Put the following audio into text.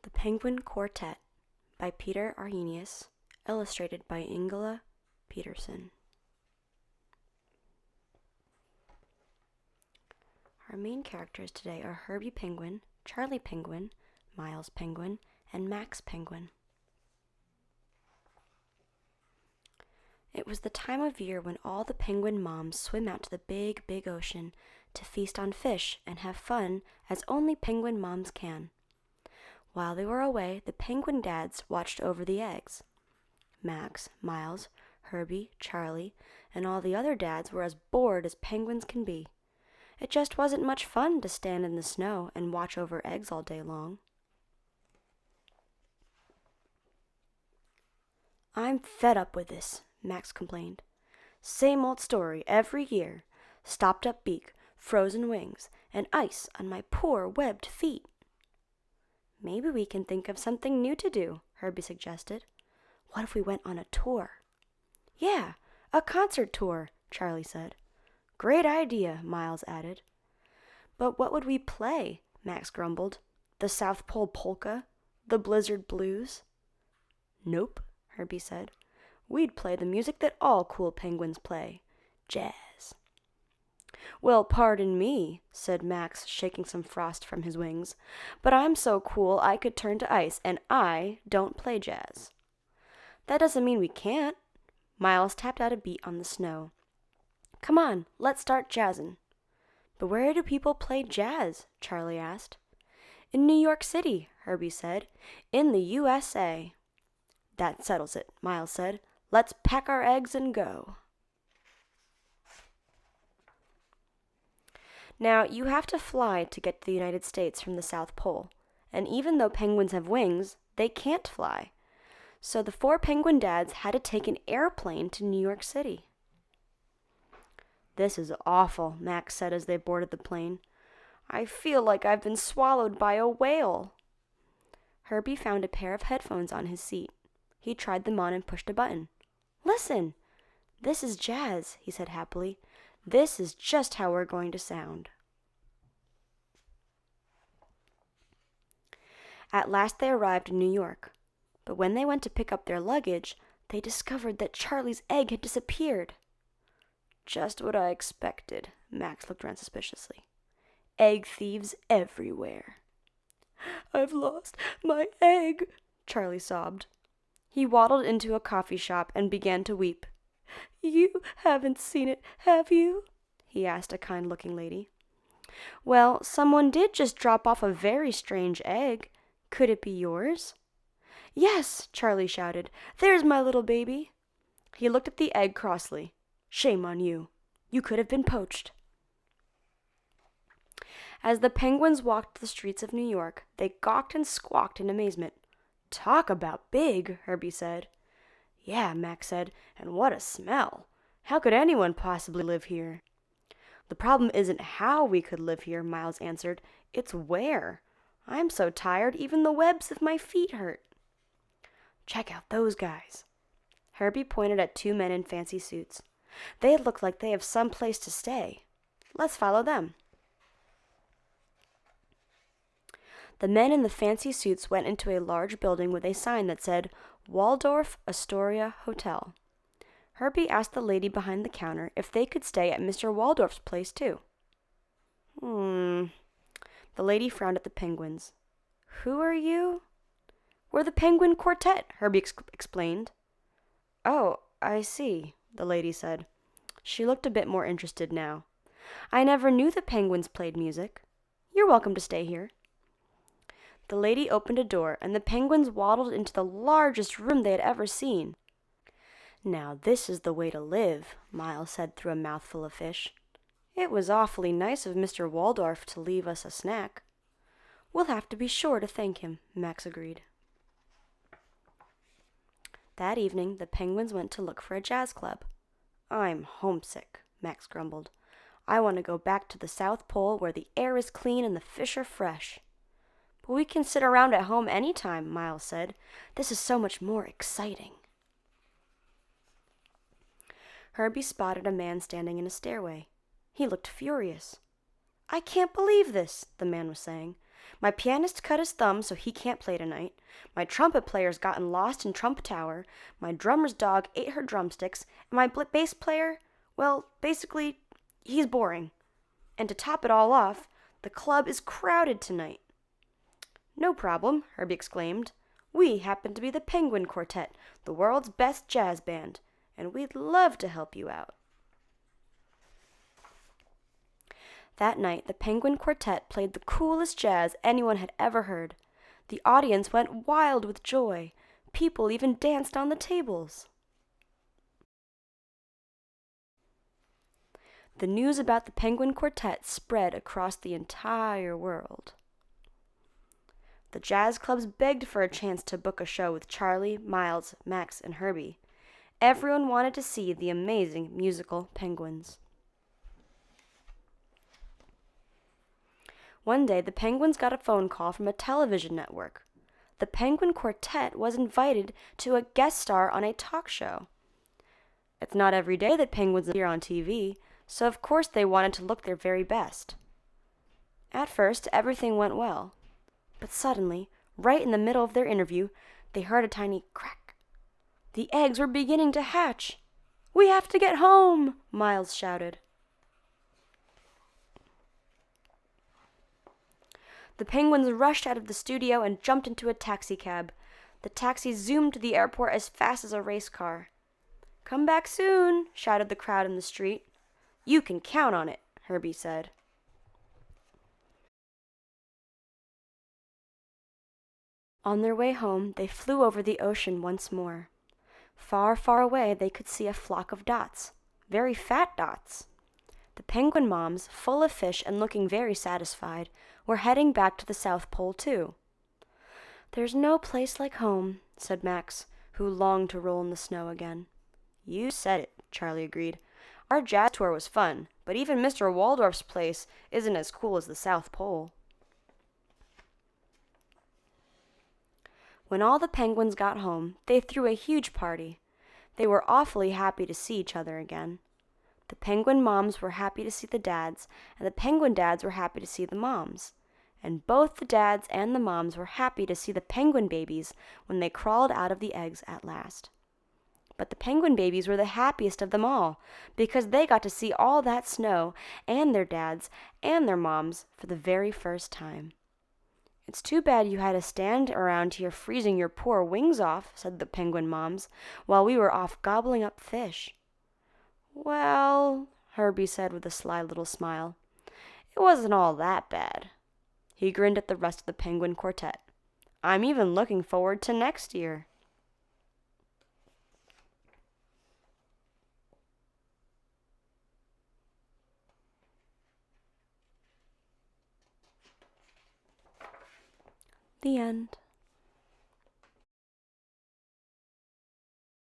The Penguin Quartet by Peter Arrhenius, illustrated by Ingela, Peterson. Our main characters today are Herbie Penguin, Charlie Penguin, Miles Penguin, and Max Penguin. It was the time of year when all the penguin moms swim out to the big ocean to feast on fish and have fun as only penguin moms can. While they were away, the penguin dads watched over the eggs. Max, Miles, Herbie, Charlie, and all the other dads were as bored as penguins can be. It just wasn't much fun to stand in the snow and watch over eggs all day long. "I'm fed up with this," Max complained. "Same old story every year. Stopped up beak, frozen wings, and ice on my poor webbed feet." "Maybe we can think of something new to do," Herbie suggested. "What if we went on a tour?" "Yeah, a concert tour," Charlie said. "Great idea," Miles added. "But what would we play?" Max grumbled. "The South Pole polka? The Blizzard blues?" "Nope," Herbie said. "We'd play the music that all cool penguins play. Jazz." "Well, pardon me," said Max, shaking some frost from his wings, "but I'm so cool I could turn to ice, and I don't play jazz." "That doesn't mean we can't." Miles tapped out a beat on the snow. "Come on, let's start jazzin'." "But where do people play jazz?" Charlie asked. "In New York City," Herbie said. "In the USA." "That settles it," Miles said. "Let's pack our eggs and go." Now, you have to fly to get to the United States from the South Pole, and even though penguins have wings, they can't fly. So the four penguin dads had to take an airplane to New York City. "This is awful," Max said as they boarded the plane. "I feel like I've been swallowed by a whale." Herbie found a pair of headphones on his seat. He tried them on and pushed a button. "Listen! This is jazz," he said happily. "This is just how we're going to sound." At last they arrived in New York, but when they went to pick up their luggage, they discovered that Charlie's egg had disappeared. "Just what I expected," Max looked around suspiciously. "Egg thieves everywhere." "I've lost my egg," Charlie sobbed. He waddled into a coffee shop and began to weep. "You haven't seen it, have you?" he asked a kind-looking lady. "Well, someone did just drop off a very strange egg. Could it be yours?" "Yes!" Charlie shouted. "There's my little baby." He looked at the egg crossly. "Shame on you. You could have been poached." As the penguins walked the streets of New York, they gawked and squawked in amazement. "Talk about big," Herbie said. "Yeah," Max said, "and what a smell. How could anyone possibly live here?" "The problem isn't how we could live here," Miles answered. "It's where. I'm so tired, even the webs of my feet hurt." "Check out those guys." Herbie pointed at two men in fancy suits. "They look like they have some place to stay. Let's follow them." The men in the fancy suits went into a large building with a sign that said, "Waldorf Astoria Hotel." Herbie asked the lady behind the counter if they could stay at Mr. Waldorf's place too. The lady frowned at the penguins. "Who are you?" "We're the Penguin Quartet," Herbie explained. "Oh, I see," the lady said. She looked a bit more interested now. "I never knew the penguins played music. You're welcome to stay here." The lady opened a door, and the penguins waddled into the largest room they had ever seen. "Now this is the way to live," Miles said through a mouthful of fish. "It was awfully nice of Mr. Waldorf to leave us a snack." "We'll have to be sure to thank him," Max agreed. That evening, the penguins went to look for a jazz club. "I'm homesick," Max grumbled. "I want to go back to the South Pole where the air is clean and the fish are fresh." "But we can sit around at home any time," Miles said. "This is so much more exciting." Herbie spotted a man standing in a stairway. He looked furious. "I can't believe this," the man was saying. My pianist cut his thumb, so he can't play tonight. My trumpet player's gotten lost in Trump Tower. My drummer's dog ate her drumsticks. And my bass player, well, basically, he's boring. And to top it all off, the club is crowded tonight." "No problem," Herbie exclaimed. "We happen to be the Penguin Quartet, the world's best jazz band, and we'd love to help you out." That night, the Penguin Quartet played the coolest jazz anyone had ever heard. The audience went wild with joy. People even danced on the tables. The news about the Penguin Quartet spread across the entire world. The jazz clubs begged for a chance to book a show with Charlie, Miles, Max, and Herbie. Everyone wanted to see the amazing musical Penguins. One day, the Penguins got a phone call from a television network. The Penguin Quartet was invited to a guest star on a talk show. It's not every day that penguins appear on TV, so of course they wanted to look their very best. At first, everything went well. But suddenly, right in the middle of their interview, they heard a tiny crack. The eggs were beginning to hatch. "We have to get home!" Miles shouted. The Penguins rushed out of the studio and jumped into a taxicab. The taxi zoomed to the airport as fast as a race car. "Come back soon," shouted the crowd in the street. "You can count on it," Herbie said. On their way home, they flew over the ocean once more. Far, far away, they could see a flock of dots, very fat dots. The penguin moms, full of fish and looking very satisfied, were heading back to the South Pole too. "There's no place like home," said Max, who longed to roll in the snow again. "You said it," Charlie agreed. "Our jazz tour was fun, but even Mr. Waldorf's place isn't as cool as the South Pole." When all the penguins got home, they threw a huge party. They were awfully happy to see each other again. The penguin moms were happy to see the dads, and the penguin dads were happy to see the moms. And both the dads and the moms were happy to see the penguin babies when they crawled out of the eggs at last. But the penguin babies were the happiest of them all, because they got to see all that snow, and their dads, and their moms, for the very first time. "It's too bad you had to stand around here freezing your poor wings off," said the penguin moms, "while we were off gobbling up fish." "Well," Herbie said with a sly little smile, "it wasn't all that bad." He grinned at the rest of the Penguin Quartet. "I'm even looking forward to next year." The end.